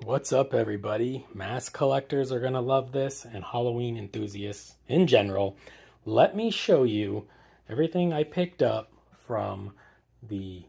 What's up, everybody? Mask collectors are going to love this, and Halloween enthusiasts in general. Let me show you everything I picked up from the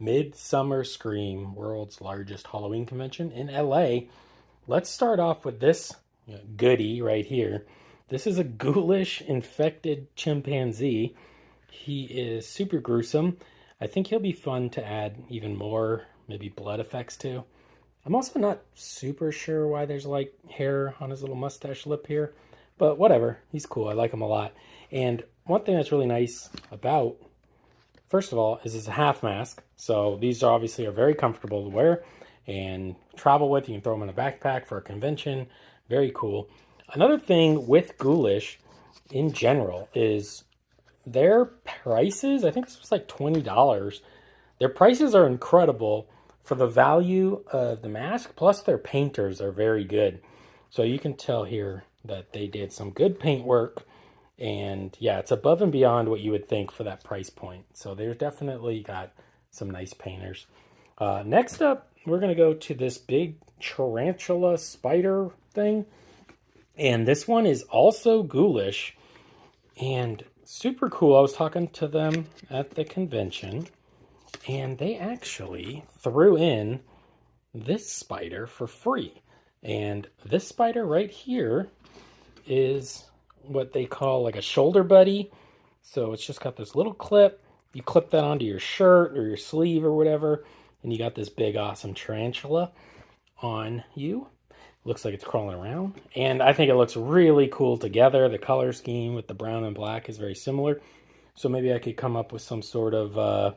MIDSUMMER Scream, world's largest Halloween convention in LA. Let's start off with this goodie right here. This is a ghoulish infected chimpanzee. He is super gruesome. I think he'll be fun to add even more, maybe blood effects to. I'm also not super sure why there's like hair on his little mustache lip here, but whatever. He's cool. I like him a lot. And one thing that's really nice about, first of all, is it's a half mask. So these are very comfortable to wear and travel with. You can throw them in a backpack for a convention. Very cool. Another thing with Ghoulish in general is their prices. I think this was like $20. Their prices are incredible for the value of the mask, plus their painters are very good. So you can tell here that they did some good paint work, and yeah, it's above and beyond what you would think for that price point. So they've definitely got some nice painters. Next up, we're gonna go to this big tarantula spider thing, and this one is also ghoulish and super cool. I was talking to them at the convention, and they actually threw in this spider for free. And this spider right here is what they call like a shoulder buddy. So it's just got this little clip. You clip that onto your shirt or your sleeve or whatever, and you got this big awesome tarantula on you. Looks like it's crawling around. And I think it looks really cool together. The color scheme with the brown and black is very similar. So maybe I could come up with some sort of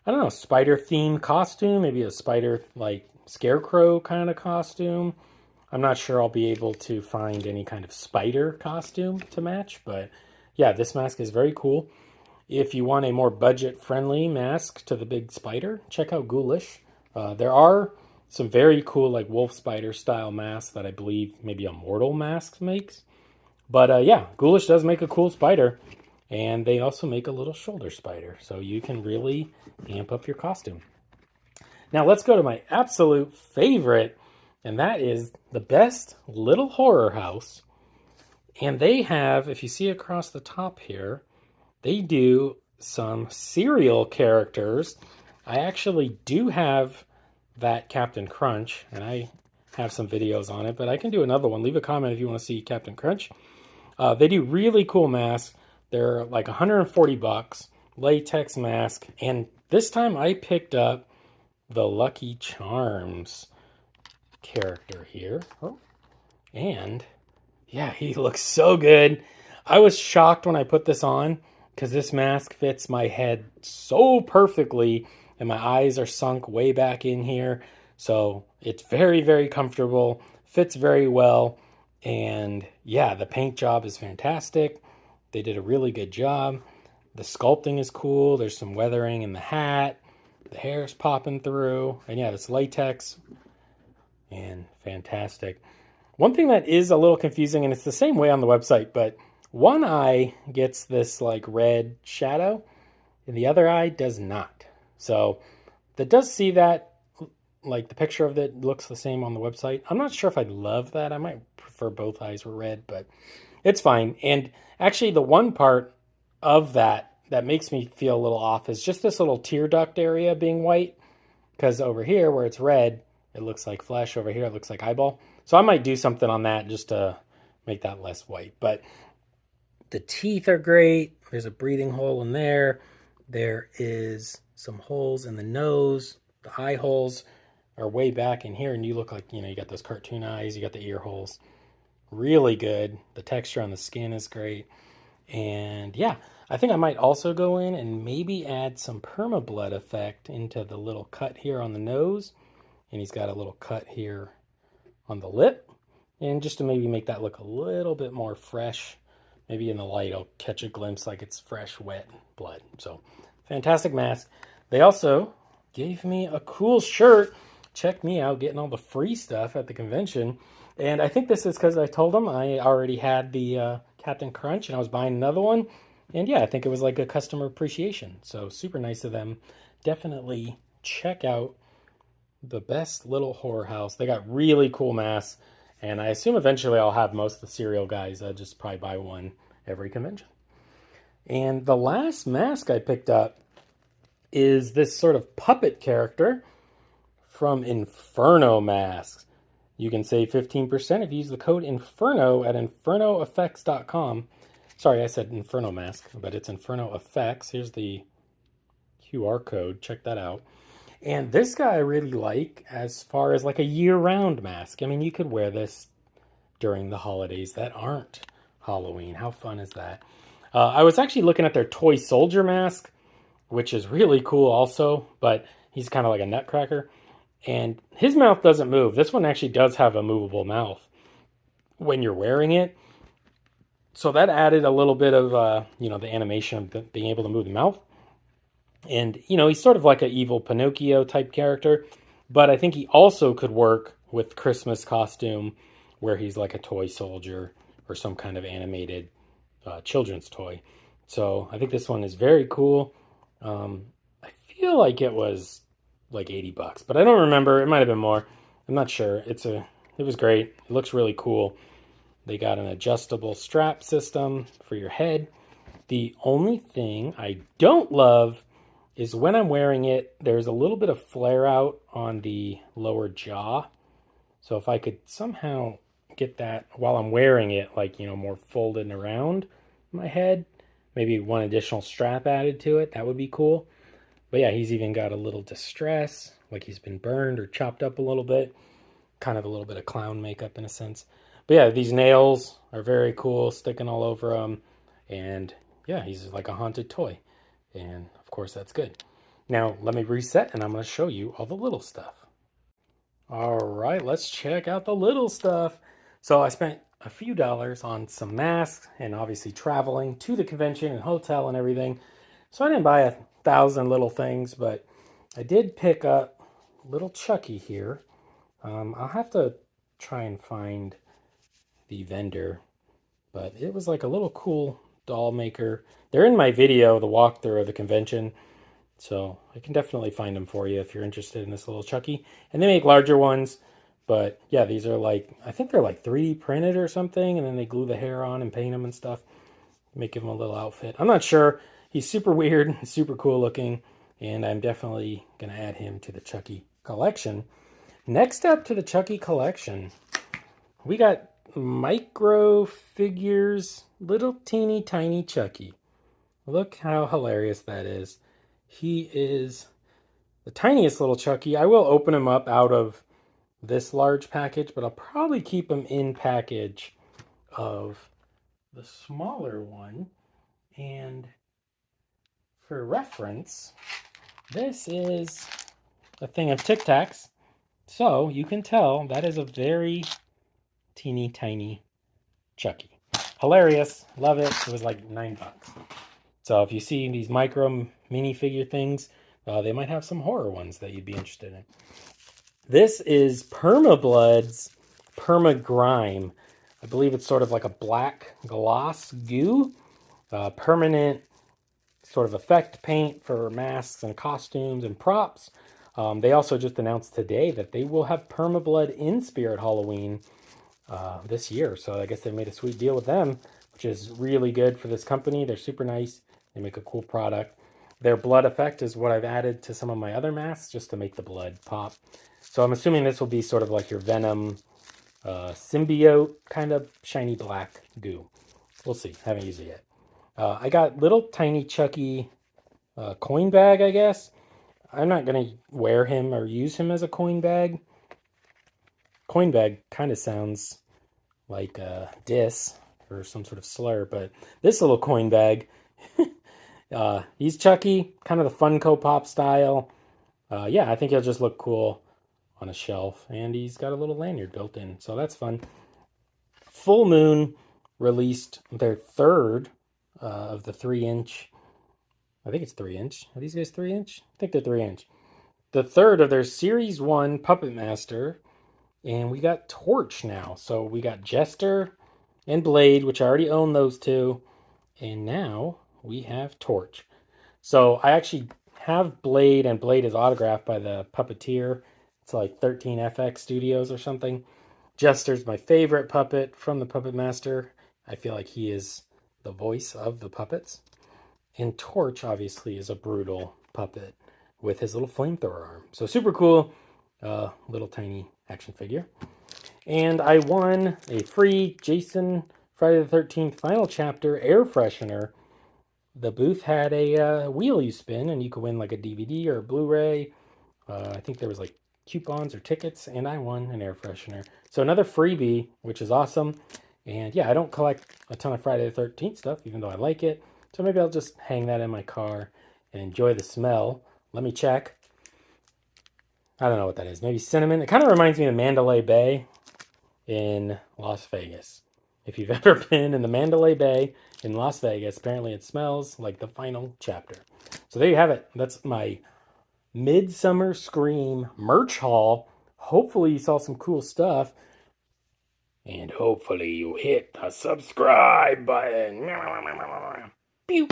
I don't know, spider themed costume, maybe a spider like scarecrow kind of costume. I'm not sure I'll be able to find any kind of spider costume to match, but yeah, this mask is very cool. If you want a more budget friendly mask to the big spider, check out Ghoulish. There are some very cool like wolf spider style masks that I believe maybe Immortal Masks makes. But yeah, Ghoulish does make a cool spider. And they also make a little shoulder spider, so you can really amp up your costume. Now let's go to my absolute favorite, and that is the Best Little Horror House. And they have, if you see across the top here, they do some serial characters. I actually do have that Captain Crunch, and I have some videos on it, but I can do another one. Leave a comment if you want to see Captain Crunch. They do really cool masks. They're like $140, latex mask, and this time I picked up the Lucky Charms character here. Oh, and yeah, he looks so good. I was shocked when I put this on because this mask fits my head so perfectly, and my eyes are sunk way back in here. So it's very, very comfortable, fits very well, and yeah, the paint job is fantastic. They did a really good job. The sculpting is cool. There's some weathering in the hat. The hair's popping through. And yeah, it's latex. And fantastic. One thing that is a little confusing, and it's the same way on the website, but one eye gets this like red shadow, and the other eye does not. So that does see that, like the picture of it looks the same on the website. I'm not sure if I'd love that. I might prefer both eyes were red, but it's fine. And actually, the one part of that makes me feel a little off is just this little tear duct area being white. Because over here, where it's red, it looks like flesh. Over here, it looks like eyeball. So I might do something on that just to make that less white. But the teeth are great. There's a breathing hole in there. There is some holes in the nose. The eye holes are way back in here. And you look like, you got those cartoon eyes. You got the ear holes. Really good. The texture on the skin is great. And yeah, I think I might also go in and maybe add some permablood effect into the little cut here on the nose. And he's got a little cut here on the lip. And just to maybe make that look a little bit more fresh. Maybe in the light I'll catch a glimpse like it's fresh, wet blood. So fantastic mask. They also gave me a cool shirt. Check me out getting all the free stuff at the convention. And I think this is because I told them I already had the Captain Crunch and I was buying another one. And yeah, I think it was like a customer appreciation. So super nice of them. Definitely check out the best little horror house. They got really cool masks, and I assume eventually I'll have most of the cereal guys. I'll just probably buy one every convention. And the last mask I picked up is this sort of puppet character from Inferno Masks. You can save 15% if you use the code Inferno at infernoeffects.com. Sorry, I said Inferno Mask, but it's Inferno Effects. Here's the QR code. Check that out. And this guy I really like as far as like a year-round mask. I mean, you could wear this during the holidays that aren't Halloween. How fun is that? I was actually looking at their toy soldier mask, which is really cool also, but he's kind of like a nutcracker. And his mouth doesn't move. This one actually does have a movable mouth when you're wearing it. So that added a little bit of, the animation of being able to move the mouth. And, he's sort of like an evil Pinocchio type character. But I think he also could work with Christmas costume where he's like a toy soldier or some kind of animated children's toy. So I think this one is very cool. I feel like it was like $80, but I don't remember. It might have been more. I'm not sure. It was great. It looks really cool. They got an adjustable strap system for your head. The only thing I don't love is when I'm wearing it, there's a little bit of flare out on the lower jaw. So if I could somehow get that while I'm wearing it, like, more folded around my head, maybe one additional strap added to it, that would be cool. But yeah, he's even got a little distress, like he's been burned or chopped up a little bit. Kind of a little bit of clown makeup in a sense. But yeah, these nails are very cool, sticking all over him. And yeah, he's like a haunted toy. And of course, that's good. Now, let me reset and I'm going to show you all the little stuff. All right, let's check out the little stuff. So I spent a few dollars on some masks and obviously traveling to the convention and hotel and everything. So I didn't buy 1,000 little things, but I did pick up little Chucky here. I'll have to try and find the vendor, but it was like a little cool doll maker. They're in my video, the walkthrough of the convention, so I can definitely find them for you if you're interested in this little Chucky. And they make larger ones, but yeah, these are like, I think they're like 3D printed or something, and then they glue the hair on and paint them and stuff. Make him a little outfit. I'm not sure. He's super weird, super cool looking, and I'm definitely going to add him to the Chucky collection. Next up to the Chucky collection, we got micro figures, little teeny tiny Chucky. Look how hilarious that is. He is the tiniest little Chucky. I will open him up out of this large package, but I'll probably keep him in package of the smaller one. And for reference, this is a thing of Tic Tacs. So you can tell that is a very teeny tiny Chucky. Hilarious. Love it. It was like $9. So if you see these micro minifigure things, they might have some horror ones that you'd be interested in. This is Permablood's Permagrime. I believe it's sort of like a black gloss goo. Permanent sort of effect paint for masks and costumes and props. They also just announced today that they will have Permablood in Spirit Halloween this year. So I guess they made a sweet deal with them, which is really good for this company. They're super nice. They make a cool product. Their blood effect is what I've added to some of my other masks just to make the blood pop. So I'm assuming this will be sort of like your Venom symbiote kind of shiny black goo. We'll see. Haven't used it yet. I got little tiny Chucky coin bag, I guess. I'm not going to wear him or use him as a coin bag. Coin bag kind of sounds like a diss or some sort of slur, but this little coin bag, he's Chucky, kind of the Funko Pop style. Yeah, I think he'll just look cool on a shelf, and he's got a little lanyard built in, so that's fun. Full Moon released their third of the 3-inch. I think it's 3-inch. Are these guys 3-inch? I think they're 3-inch. The third of their Series 1 Puppet Master. And we got Torch now. So we got Jester and Blade, which I already own those two. And now we have Torch. So I actually have Blade, and Blade is autographed by the puppeteer It's like 13FX Studios or something. Jester's my favorite puppet from the Puppet Master. I feel like he is the voice of the puppets. And Torch, obviously, is a brutal puppet with his little flamethrower arm. So super cool, little tiny action figure. And I won a free Jason Friday the 13th Final Chapter air freshener. The booth had a wheel you spin, and you could win like a DVD or a Blu-ray. I think there was like coupons or tickets, and I won an air freshener. So another freebie, which is awesome. And yeah, I don't collect a ton of Friday the 13th stuff, even though I like it. So maybe I'll just hang that in my car and enjoy the smell. Let me check. I don't know what that is. Maybe cinnamon. It kind of reminds me of Mandalay Bay in Las Vegas. If you've ever been in the Mandalay Bay in Las Vegas, apparently it smells like the final chapter. So there you have it. That's my Midsummer Scream merch haul. Hopefully you saw some cool stuff. And hopefully you hit the subscribe button. Pew!